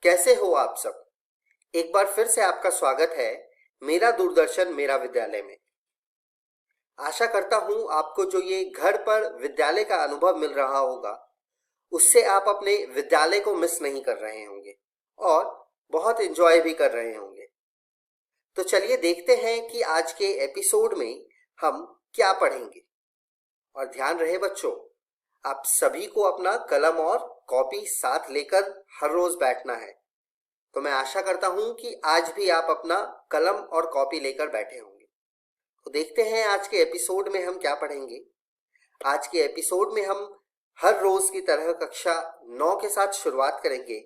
कैसे हो आप सब। एक बार फिर से आपका स्वागत है मेरा दूरदर्शन मेरा विद्यालय में। आशा करता हूं आपको जो ये घर पर विद्यालय का अनुभव मिल रहा होगा उससे आप अपने विद्यालय को मिस नहीं कर रहे होंगे और बहुत एंजॉय भी कर रहे होंगे। तो चलिए देखते हैं कि आज के एपिसोड में हम क्या पढ़ेंगे। और ध्यान रहे बच्चों, आप सभी को अपना कलम और कॉपी साथ लेकर हर रोज बैठना है। तो मैं आशा करता हूं कि आज भी आप अपना कलम और कॉपी लेकर बैठे होंगे। तो देखते हैं आज के एपिसोड में हम क्या पढ़ेंगे। आज के एपिसोड में हम हर रोज की तरह कक्षा 9 के साथ शुरुआत करेंगे,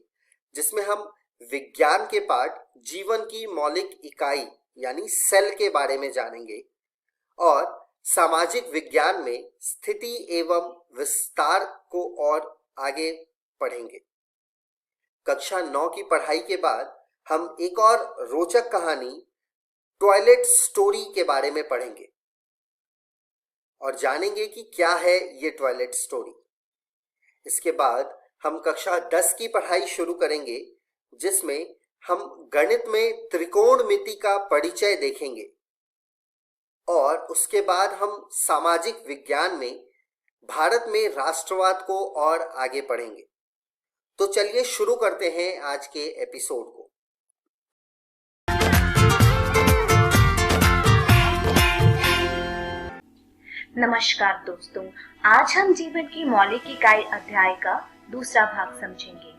जिसमें हम विज्ञान के पाठ जीवन की मौलिक इकाई यानी सेल के बारे में जानेंगे और सामाजिक विज्ञान में स्थिति एवं विस्तार को और आगे पढ़ेंगे। कक्षा 9 की पढ़ाई के बाद हम एक और रोचक कहानी टॉयलेट स्टोरी के बारे में पढ़ेंगे और जानेंगे कि क्या है ये टॉयलेट स्टोरी। इसके बाद हम कक्षा 10 की पढ़ाई शुरू करेंगे, जिसमें हम गणित में त्रिकोणमिति का परिचय देखेंगे और उसके बाद हम सामाजिक विज्ञान में भारत में राष्ट्रवाद को और आगे पढ़ेंगे। तो चलिए शुरू करते हैं आज के एपिसोड को। नमस्कार दोस्तों, आज हम जीवन की मौलिक इकाई अध्याय का दूसरा भाग समझेंगे।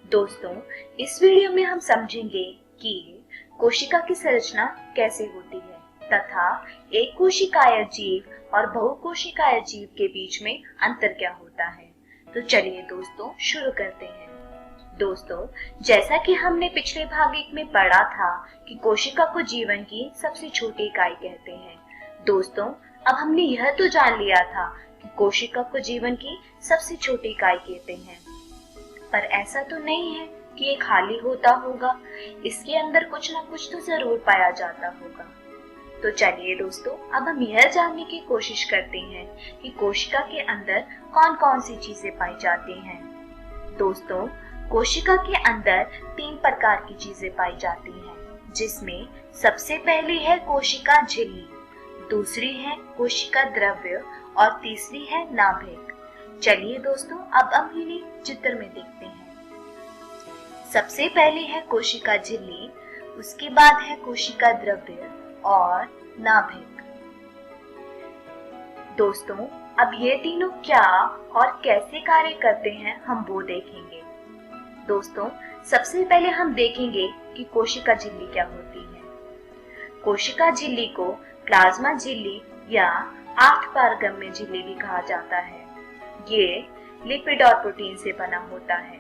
दोस्तों, इस वीडियो में हम समझेंगे कि कोशिका की संरचना कैसे होती है तथा एक कोशिकाय जीव और बहुकोशिकाय जीव के बीच में अंतर क्या होता है। तो चलिए दोस्तों शुरू करते हैं। दोस्तों, जैसा कि हमने पिछले भाग 1 में पढ़ा था कि कोशिका को जीवन की सबसे छोटी इकाई कहते हैं। दोस्तों, अब हमने यह तो जान लिया था कि कोशिका को जीवन की सबसे छोटी इकाई कहते हैं, पर ऐसा तो नहीं है कि ये खाली होता होगा, इसके अंदर कुछ ना कुछ तो जरूर पाया जाता होगा। तो चलिए दोस्तों, अब हम यह जानने की कोशिश करते हैं कि कोशिका के अंदर कौन कौन सी चीजें पाई जाती हैं। दोस्तों, कोशिका के अंदर 3 प्रकार की चीजें पाई जाती हैं, जिसमें सबसे पहली है कोशिका झिल्ली, दूसरी है कोशिका द्रव्य और तीसरी है नाभिक। चलिए दोस्तों, अब हम इन्हें चित्र में देखते हैं। सबसे पहली है कोशिका झिल्ली, उसके बाद है कोशिका द्रव्य और नाभिक। दोस्तों, अब ये तीनों क्या और कैसे कार्य करते हैं हम वो देखेंगे। दोस्तों, सबसे पहले हम देखेंगे कि कोशिका झिल्ली क्या होती है। कोशिका झिल्ली को प्लाज्मा झिल्ली या 8 पारगम्य झिल्ली भी कहा जाता है। ये लिपिड और प्रोटीन से बना होता है।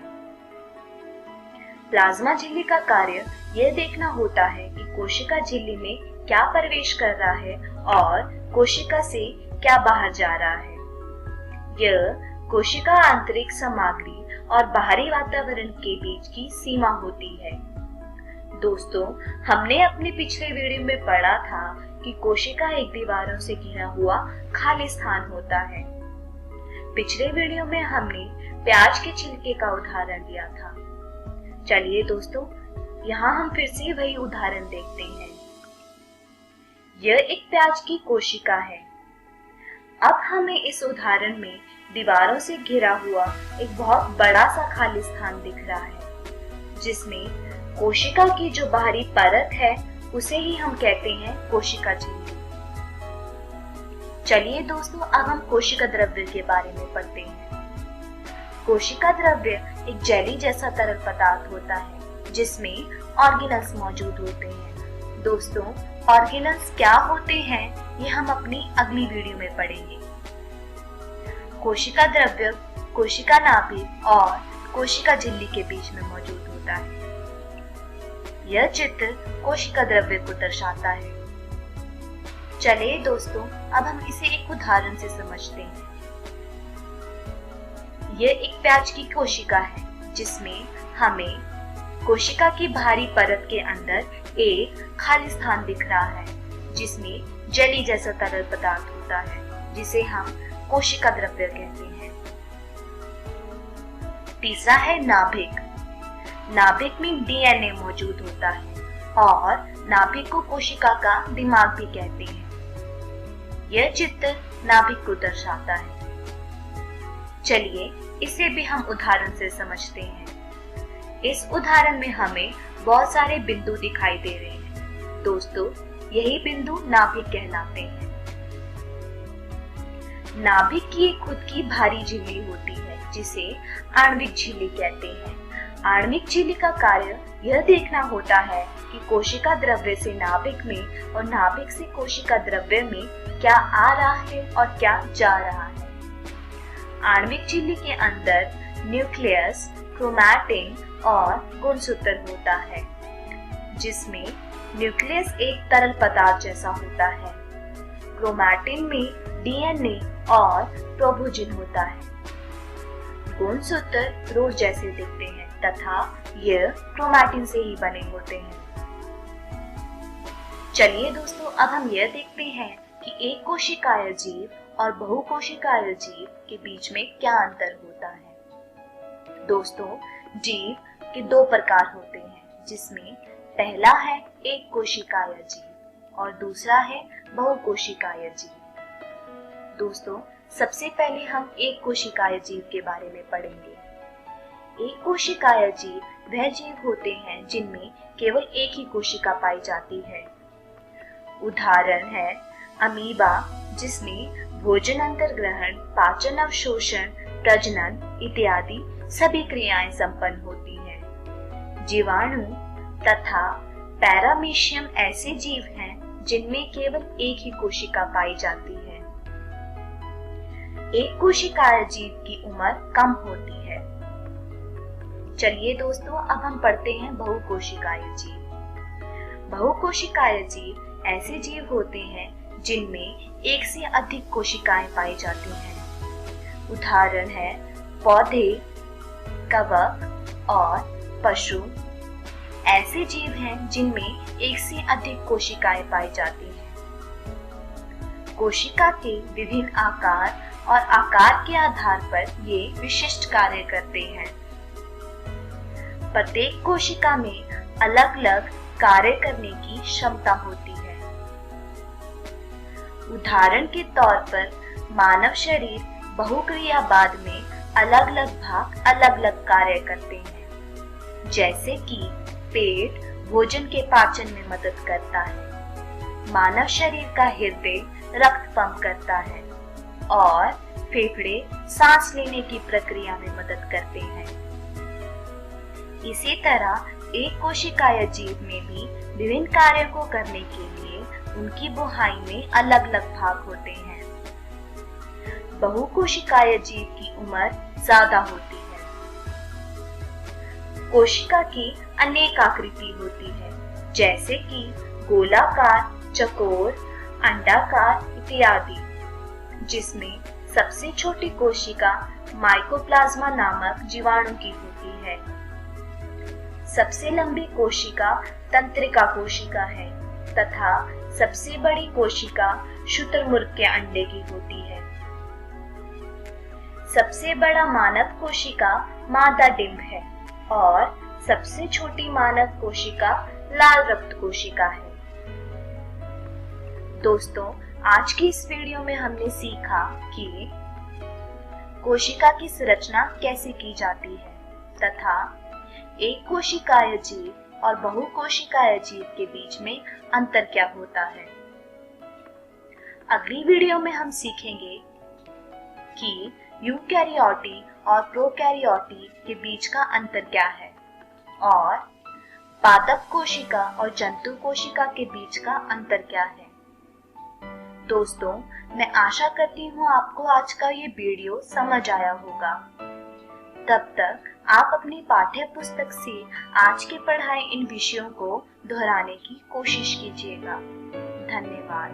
प्लाज्मा झिल्ली का कार्य यह देखना होता है कि कोशिका झिल्ली में क्या प्रवेश कर रहा है और कोशिका से क्या बाहर जा रहा है। यह कोशिका आंतरिक सामग्री और बाहरी वातावरण के बीच की सीमा होती है। दोस्तों, हमने अपने पिछले वीडियो में पढ़ा था कि कोशिका एक दीवारों से घिरा हुआ खाली स्थान होता है। पिछले वीडियो में हमने प्याज के छिलके का उदाहरण दिया था। चलिए दोस्तों, यहाँ हम फिर से वही उदाहरण देखते हैं। यह एक प्याज की कोशिका है। अब हमें इस उदाहरण में दीवारों से घिरा हुआ एक बहुत बड़ा सा खाली स्थान दिख रहा है, जिसमें कोशिका की जो बाहरी परत है उसे ही हम कहते हैं कोशिका झिल्ली। चलिए दोस्तों, अब हम कोशिका द्रव्य के बारे में पढ़ते हैं। कोशिका द्रव्य एक जेली जैसा तरल पदार्थ होता है, जिसमें ऑर्गेनल्स मौजूद होते हैं। दोस्तों, ऑर्गेनल्स क्या होते हैं ये हम अपनी अगली वीडियो में पढ़ेंगे। कोशिका द्रव्य कोशिका नाभिक और कोशिका झिल्ली के बीच में मौजूद होता है। यह चित्र कोशिका द्रव्य को दर्शाता है। चलिए दोस्तों, अब हम इसे एक उदाहरण से समझते हैं। यह एक प्याज की कोशिका है, जिसमें हमें कोशिका की बाहरी परत के अंदर एक खाली स्थान दिख रहा है, जिसमें जेली जैसा तरल पदार्थ होता है, जिसे हम कोशिका द्रव्य कहते हैं। तीसरा है नाभिक। नाभिक में डीएनए मौजूद होता है और नाभिक को कोशिका का दिमाग भी कहते हैं। यह चित्र नाभिक को दर्शाता है। चलिए इसे भी हम उदाहरण से समझते हैं। इस उदाहरण में हमें बहुत सारे बिंदु दिखाई दे रहे हैं। दोस्तों, यही बिंदु नाभिक कहलाते हैं। नाभिक की एक खुद की भारी झिल्ली होती है जिसे आणविक झिल्ली कहते हैं। आणविक झिल्ली का कार्य यह देखना होता है कि कोशिका द्रव्य से नाभिक में और नाभिक से कोशिका द्रव्य में क्या आ रहा है और क्या जा रहा है। आणविक झिल्ली के अंदर न्यूक्लियस, क्रोमैटिन और गुणसूत्र होता है, जिसमें न्यूक्लियस एक तरल पदार्थ जैसा होता है। क्रोमैटिन में डीएनए और प्रोभूजिन होता है। गुणसूत्र रोड जैसे दिखते हैं तथा यह क्रोमैटिन से ही बने होते हैं। चलिए दोस्तों, अब हम यह देखते हैं कि एक कोशिकाय जीव और बहुकोशिकाय जीव के बीच में क्या अंतर होता है। दोस्तों, जीव के दो प्रकार होते हैं, जिसमें पहला है एक कोशिकाय जीव और दूसरा है बहुकोशिकाय जीव। दोस्तों, सबसे पहले हम एक कोशिकाय जीव के बारे में पढ़ेंगे। एक कोशिकाय जीव वह जीव होते हैं जिनमें केवल एक ही कोशिका पाई जाती है। उदाहरण है अमीबा, जिसमें भोजन अंतर्ग्रहण, पाचन अवशोषण, प्रजनन इत्यादि सभी क्रियाएं संपन्न होती हैं। जीवाणु तथा पैरामीशियम ऐसे जीव हैं जिनमें केवल एक ही कोशिका पाई जाती है। एक कोशिकाय जीव की उम्र कम होती है। चलिए दोस्तों, अब हम पढ़ते हैं बहुकोशिकाय जीव। बहुकोशिकाय जीव ऐसे जीव होते हैं जिनमें एक से अधिक कोशिकाएं पाई जाती हैं। उदाहरण है पौधे, कवक और पशु ऐसे जीव हैं जिनमें एक से अधिक कोशिकाएं पाई जाती हैं। कोशिका के विभिन्न आकार और आकार के आधार पर ये विशिष्ट कार्य करते हैं। प्रत्येक कोशिका में अलग अलग कार्य करने की क्षमता होती है। उदाहरण के तौर पर मानव शरीर बहुक्रियावाद में अलग अलग भाग अलग अलग कार्य करते हैं। जैसे कि पेट भोजन के पाचन में मदद करता है, मानव शरीर का हृदय रक्त पंप करता है और फेफड़े सांस लेने की प्रक्रिया में मदद करते हैं। इसी तरह एक कोशिकाय जीव में भी विभिन्न कार्यों को करने के लिए उनकी बुहाई में अलग अलग भाग होते हैं। बहुकोशिकाय जीव की उम्र ज्यादा होती है। कोशिका की अनेक आकृति होती है, जैसे कि गोलाकार, चौकोर, अंडाकार इत्यादि, जिसमें सबसे छोटी कोशिका माइकोप्लाज्मा नामक जीवाणु की होती है। सबसे लंबी कोशिका तंत्रिका कोशिका है तथा सबसे बड़ी कोशिका शुतुरमुर्ग के अंडे की होती है। सबसे बड़ा मानव कोशिका मादा डिंब है और सबसे छोटी मानव कोशिका लाल रक्त कोशिका है। दोस्तों, आज की इस वीडियो में हमने सीखा कि कोशिका की संरचना कैसे की जाती है तथा एक कोशिकाय जीव और बहुकोशिकाय जीव के बीच में अंतर क्या होता है। अगली वीडियो में हम सीखेंगे कि यूकैरियोटी और प्रोकैरियोटी के बीच का अंतर क्या है और पादप कोशिका और जंतु कोशिका के बीच का अंतर क्या है। दोस्तों, मैं आशा करती हूँ आपको आज का ये वीडियो समझ आया होगा। तब तक आप अपनी पाठ्य पुस्तक से आज के पढ़ाए इन विषयों को दोहराने की कोशिश कीजिएगा। धन्यवाद।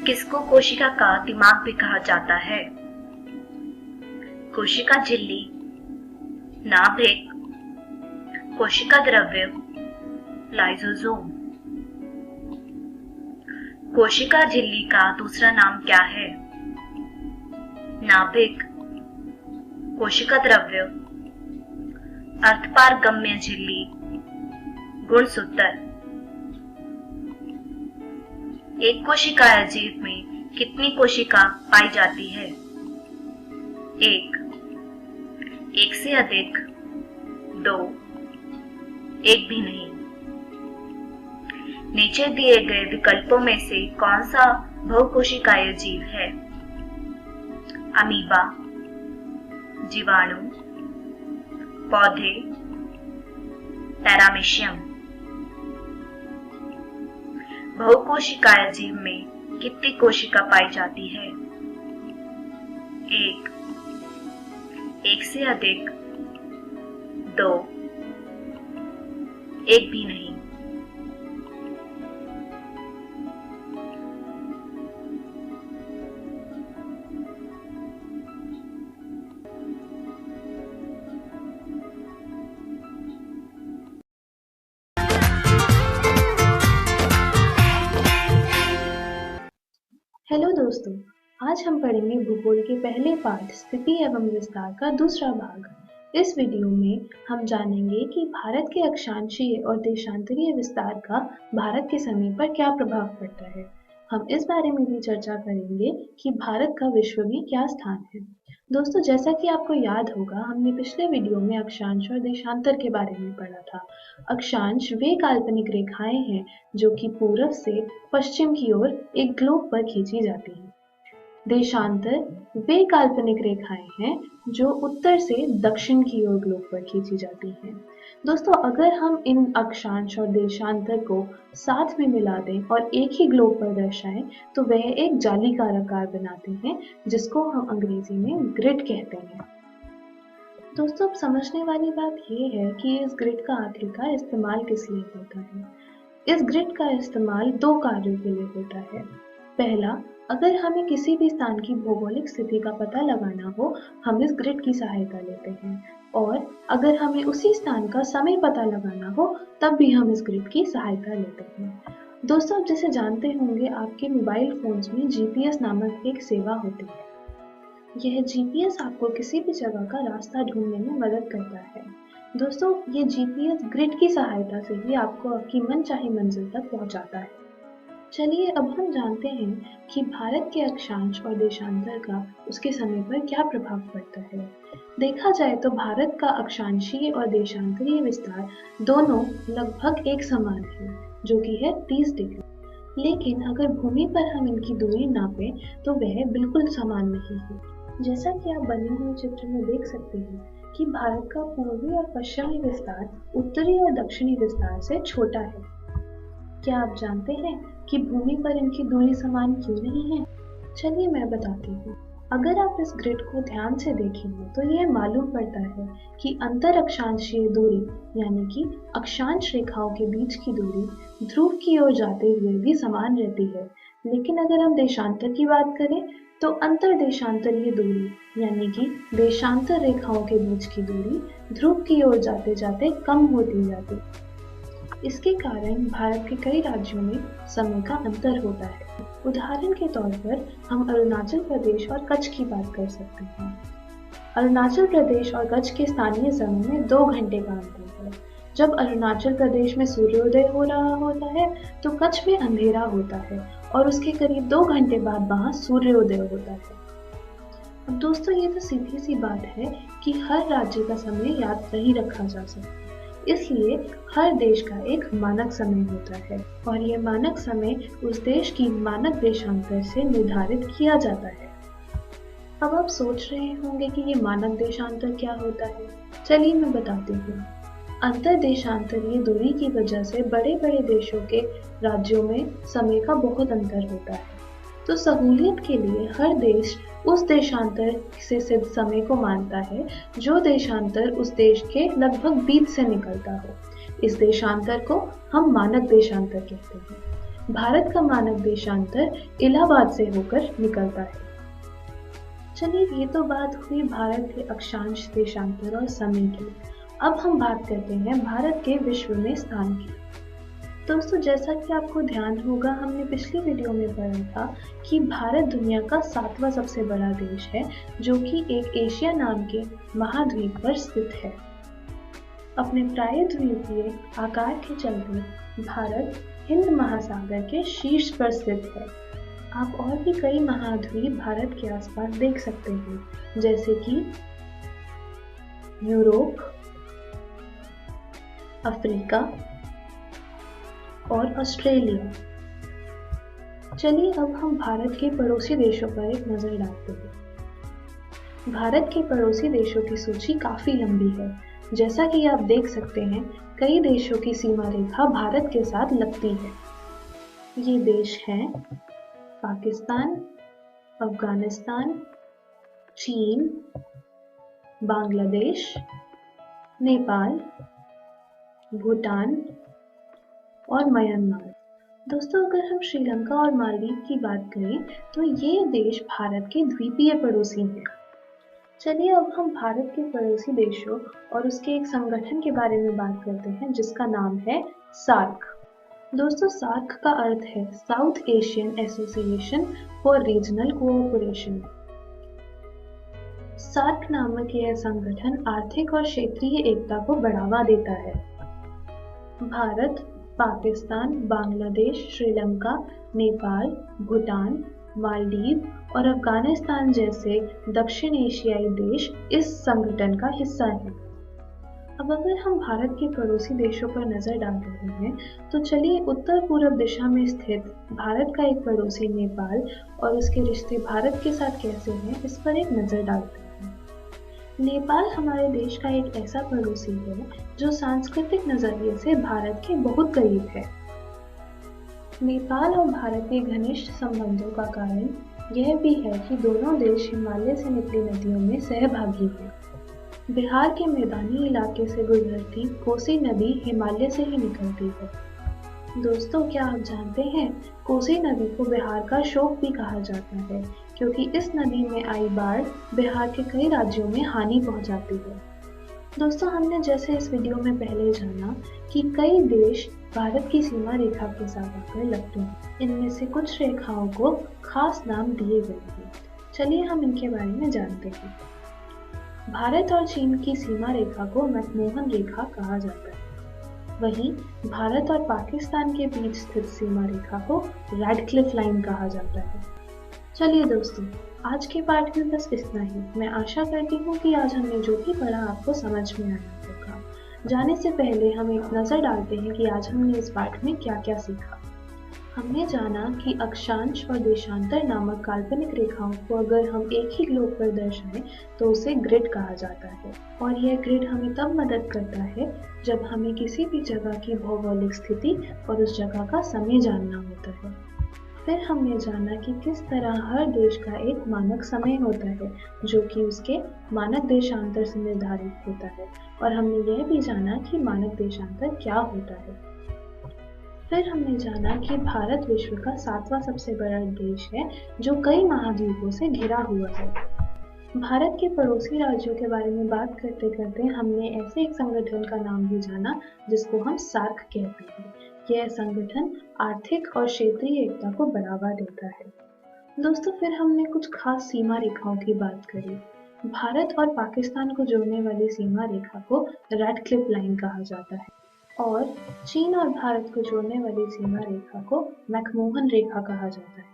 किसको कोशिका का दिमाग भी कहा जाता है? कोशिका झिल्ली, नाभिक, कोशिका द्रव्य, लाइसोसोम। कोशिका झिल्ली का दूसरा नाम क्या है? नाभिक, कोशिका द्रव्य, अर्थपारगम्य झिल्ली, गुणसूत्र। एक कोशिकाय जीव में कितनी कोशिका पाई जाती है? एक से अधिक, 2, एक भी नहीं। नीचे दिए गए विकल्पों में से कौन सा बहुकोशिकाय जीव है? अमीबा, जीवाणु, पौधे, पैरामीशियम। बहुकोशिकाय जीव में कितनी कोशिका पाई जाती है? एक से अधिक, 2, एक भी नहीं। हेलो दोस्तों, आज हम पढ़ेंगे भूगोल के पहले पाठ स्थिति एवं विस्तार का दूसरा भाग। इस वीडियो में हम जानेंगे कि भारत के अक्षांशीय और देशांतरीय विस्तार का भारत के समय पर क्या प्रभाव पड़ता है। हम इस बारे में भी चर्चा करेंगे कि भारत का विश्व में क्या स्थान है। दोस्तों, जैसा कि आपको याद होगा, हमने पिछले वीडियो में अक्षांश और देशांतर के बारे में पढ़ा था। अक्षांश वे काल्पनिक रेखाएं हैं जो कि पूर्व से पश्चिम की ओर एक ग्लोब पर खींची जाती हैं। देशांतर वे काल्पनिक रेखाएं हैं जो उत्तर से दक्षिण की ओर ग्लोब पर खींची जाती हैं। दोस्तों, अगर हम इन अक्षांश और देशांतर को साथ में मिला दें और एक ही ग्लोब पर दर्शाएं तो वह एक जालीकार आकार बनाते हैं जिसको हम अंग्रेजी में ग्रिड कहते हैं। दोस्तों, अब समझने वाली बात यह है कि इस ग्रिड का आखिरकार इस्तेमाल किस लिए होता है। इस ग्रिड का इस्तेमाल 2 कार्यों के लिए होता है। पहला, अगर हमें किसी भी स्थान की भौगोलिक स्थिति का पता लगाना हो, हम इस ग्रिड की सहायता लेते हैं। और अगर हमें उसी स्थान का समय पता लगाना हो, तब भी हम इस ग्रिड की सहायता लेते हैं। दोस्तों, आप जैसे जानते होंगे, आपके मोबाइल फोन्स में जीपीएस नामक एक सेवा होती है। यह जीपीएस आपको किसी भी जगह का रास्ता ढूंढने में मदद करता है। दोस्तों, ये जीपीएस ग्रिड की सहायता से ही आपको आपकी मनचाही मंजिल तक पहुंचाता है। चलिए, अब हम जानते हैं कि भारत के अक्षांश और देशांतर का उसके समय पर क्या प्रभाव पड़ता है। देखा जाए तो भारत का अक्षांशीय और देशांतरीय विस्तार दोनों लगभग एक समान है, जो कि है 30 डिग्री। लेकिन अगर भूमि पर हम इनकी दूरी नापें तो वह बिल्कुल समान नहीं है। जैसा कि आप बने हुए चित्र में देख सकते हैं कि भारत का पूर्वी और पश्चिमी विस्तार उत्तरी और दक्षिणी विस्तार से छोटा है। क्या आप जानते हैं कि भूमि पर इनकी दूरी समान क्यों नहीं है? चलिए मैं बताती हूँ। अगर आप इस ग्रिड को ध्यान से देखेंगे तो यह मालूम पड़ता है कि अंतर अक्षांशीय दूरी यानी कि अक्षांश रेखाओं के बीच की दूरी ध्रुव की ओर जाते हुए भी समान रहती है। लेकिन अगर हम देशांतर की बात करें तो अंतर देशांतरीय दूरी यानी कि देशांतर रेखाओं के बीच की दूरी ध्रुव की ओर जाते जाते कम होती जाती है। इसके कारण भारत के कई राज्यों में समय का अंतर होता है। उदाहरण के तौर पर हम अरुणाचल प्रदेश और कच्छ की बात कर सकते हैं। अरुणाचल प्रदेश और कच्छ के स्थानीय समय में 2 घंटे का अंतर है। जब अरुणाचल प्रदेश में सूर्योदय हो रहा होता है तो कच्छ में अंधेरा होता है और उसके करीब 2 घंटे बाद वहाँ सूर्योदय होता है। अब दोस्तों, ये तो सीधी सी बात है कि हर राज्य का समय याद नहीं रखा जा सकता, इसलिए हर देश का एक मानक समय होता है और ये मानक समय उस देश की मानक देशांतर से निर्धारित किया जाता है। अब आप सोच रहे होंगे कि ये मानक देशांतर क्या होता है। चलिए मैं बताती हूँ। अंतर देशांतरीय दूरी की वजह से बड़े बड़े देशों के राज्यों में समय का बहुत अंतर होता है, तो सहूलियत के लिए हर देश उस देशांतर से सिद्ध समय को मानता है जो देशांतर उस देश के लगभग बीच से निकलता हो। इस देशांतर को हम मानक देशांतर कहते हैं। भारत का मानक देशांतर इलाहाबाद से होकर निकलता है। चलिए, ये तो बात हुई भारत के अक्षांश देशांतर और समय की। अब हम बात करते हैं भारत के विश्व में स्थान की। दोस्तों, जैसा कि आपको ध्यान होगा, हमने पिछली वीडियो में पढ़ा था कि भारत दुनिया का 7वां सबसे बड़ा देश है, जो कि एक एशिया नाम के महाद्वीप पर स्थित है। अपने प्रायद्वीपीय आकार के चलते भारत हिंद महासागर के शीर्ष पर स्थित है। आप और भी कई महाद्वीप भारत के आसपास देख सकते हैं, जैसे कि यूरोप, अफ्रीका और ऑस्ट्रेलिया। चलिए अब हम भारत के पड़ोसी देशों पर एक नजर डालते हैं। भारत के पड़ोसी देशों की सूची काफी लंबी है। जैसा कि आप देख सकते हैं, कई देशों की सीमा रेखा भारत के साथ लगती है। ये देश हैं पाकिस्तान, अफगानिस्तान, चीन, बांग्लादेश, नेपाल, भूटान और म्यांमार। दोस्तों, अगर हम श्रीलंका और मालदीव की बात करें तो ये देश भारत के द्वीपीय पड़ोसी हैं। चलिए अब हम भारत के पड़ोसी देशों और उसके एक संगठन के बारे में बात करते हैं, जिसका नाम है सार्क। दोस्तों, सार्क का अर्थ है South Asian Association for Regional Cooperation. SAARC नामक यह संगठन आर्थिक और क्षेत्रीय एकता को बढ़ावा देता है। भारत, पाकिस्तान, बांग्लादेश, श्रीलंका, नेपाल, भूटान, मालदीव और अफगानिस्तान जैसे दक्षिण एशियाई देश इस संगठन का हिस्सा हैं। अब अगर हम भारत के पड़ोसी देशों पर नजर डाल रहे हैं, तो चलिए उत्तर पूर्व दिशा में स्थित भारत का एक पड़ोसी नेपाल और उसके रिश्ते भारत के साथ कैसे हैं, इस पर एक नजर डालते हैं। नेपाल हमारे देश का एक ऐसा पड़ोसी है जो सांस्कृतिक नजरिए से भारत के बहुत करीब है। नेपाल और भारत के घनिष्ठ संबंधों का कारण यह भी है कि दोनों देश हिमालय से निकली नदियों में सहभागी हैं। बिहार के मैदानी इलाके से गुजरती कोसी नदी हिमालय से ही निकलती है। दोस्तों, क्या आप जानते हैं, कोसी नदी को बिहार का शोक भी कहा जाता है, क्योंकि इस नदी में आई बाढ़ बिहार के कई राज्यों में हानि पहुंचाती है। दोस्तों, हमने जैसे इस वीडियो में पहले जाना कि कई देश भारत की सीमा रेखा के साथ आकर लगते हैं। इनमें से कुछ रेखाओं को खास नाम दिए गए हैं। चलिए हम इनके बारे में जानते हैं। भारत और चीन की सीमा रेखा को मैकमोहन रेखा कहा जाता है। वहीं भारत और पाकिस्तान के बीच स्थित सीमा रेखा को रैडक्लिफ लाइन कहा जाता है। चलिए दोस्तों, आज के पाठ में बस इतना ही। मैं आशा करती हूँ कि आज हमने जो भी पढ़ा आपको समझ में आया होगा। जाने से पहले हम एक नज़र डालते हैं कि आज हमने इस पाठ में क्या क्या सीखा। हमने जाना कि अक्षांश और देशांतर नामक काल्पनिक रेखाओं को अगर हम एक ही ग्लोब पर दर्शाएं तो उसे ग्रिड कहा जाता है, और यह ग्रिड हमें तब मदद करता है जब हमें किसी भी जगह की भौगोलिक स्थिति और उस जगह का समय जानना होता है। फिर हमने जाना कि किस तरह हर देश का एक मानक समय होता है जो कि उसके मानक देशांतर से निर्धारित होता है, और हमने यह भी जाना कि मानक देशांतर क्या होता है। फिर हमने जाना कि भारत विश्व का 7वां सबसे बड़ा देश है जो कई महाद्वीपों से घिरा हुआ है। भारत के पड़ोसी राज्यों के बारे में बात करते करते हमने ऐसे एक संगठन का नाम भी जाना जिसको हम सार्क कहते हैं। यह संगठन आर्थिक और क्षेत्रीय एकता को बढ़ावा देता है। दोस्तों, फिर हमने कुछ खास सीमा रेखाओं की बात करी। भारत और पाकिस्तान को जोड़ने वाली सीमा रेखा को रैडक्लिफ लाइन कहा जाता है, और चीन और भारत को जोड़ने वाली सीमा रेखा को मैकमोहन रेखा कहा जाता है।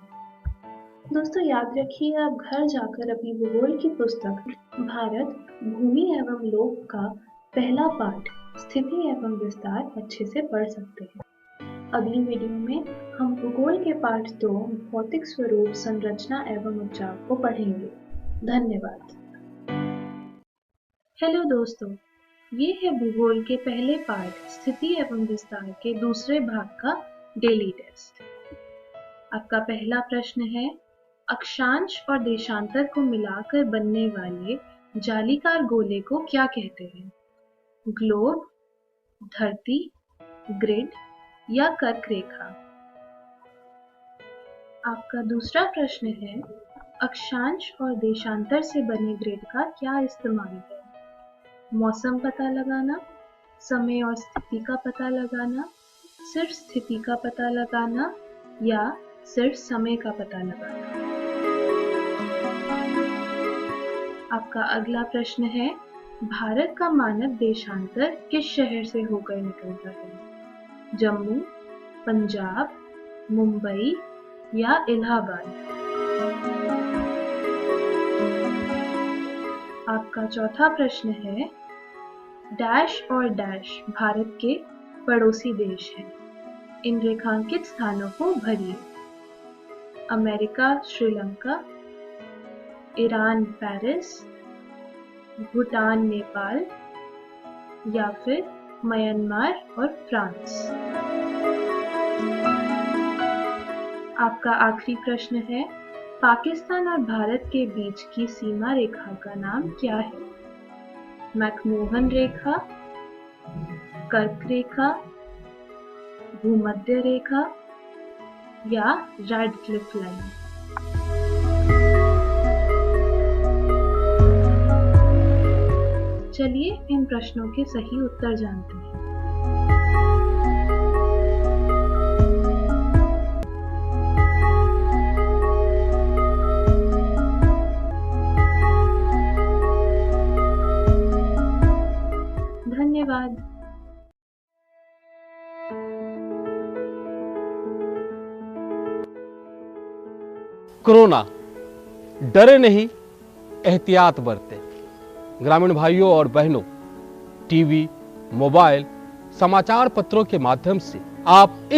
दोस्तों, याद रखिए, आप घर जाकर अपनी भूगोल की पुस्तक भारत भूमि एवं लोक का पहला पाठ स्थिति एवं विस्तार अच्छे से पढ़ सकते हैं। अगली वीडियो में हम भूगोल के पाठ 2 भौतिक स्वरूप, संरचना एवं उपचार को पढ़ेंगे। धन्यवाद। हेलो दोस्तों, ये है भूगोल के पहले पाठ स्थिति एवं विस्तार के दूसरे भाग का डेली टेस्ट। आपका पहला प्रश्न है, अक्षांश और देशांतर को मिलाकर बनने वाले जालीदार गोले को क्या कहते हैं? ग्लोब, धरती, ग्रिड या कर्क रेखा? आपका दूसरा प्रश्न है, अक्षांश और देशांतर से बने ग्रिड का क्या इस्तेमाल है? मौसम पता लगाना, समय और स्थिति का पता लगाना, सिर्फ स्थिति का पता लगाना या सिर्फ समय का पता लगाना? आपका अगला प्रश्न है, भारत का मानव देशांतर किस शहर से होकर निकलता है? जम्मू, पंजाब, मुंबई या इलाहाबाद? आपका चौथा प्रश्न है, डैश और डैश भारत के पड़ोसी देश हैं। इन रेखांकित स्थानों को भरिए। America, Sri Lanka, Iran, Paris, Bhutan, Nepal या फिर म्यांमार और फ्रांस? आपका आखिरी प्रश्न है, पाकिस्तान और भारत के बीच की सीमा रेखा का नाम क्या है? मैकमोहन रेखा, कर्क रेखा, भूमध्य रेखा या रैडक्लिफ लाइन? चलिए इन प्रश्नों के सही उत्तर जानते हैं। धन्यवाद। कोरोना, डरे नहीं, एहतियात बरतें। ग्रामीण भाइयों और बहनों, टीवी, मोबाइल, समाचार पत्रों के माध्यम से आप